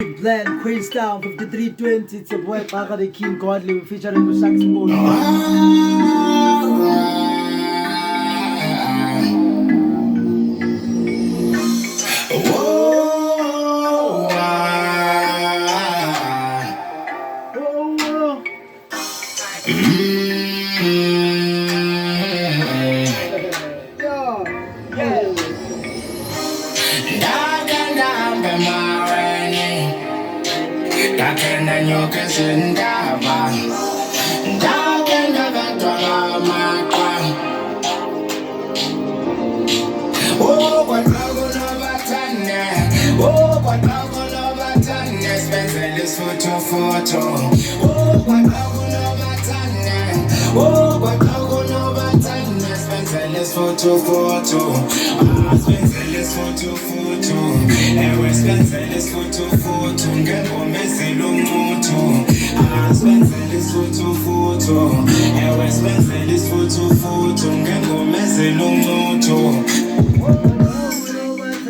Blend, Queenstown, 5320. It's your boy Gxarha the King Godly. We're featuring with saxophone. Isfuthufuthu. Oh, Isfuthufuthu. Isfuthufuthu. Ewe spenzele isfuthufuthu ngengomezela umuntu. Spenzele isfuthufuthu. Ewe spenzele isfuthufuthu ngengomezela umuntu.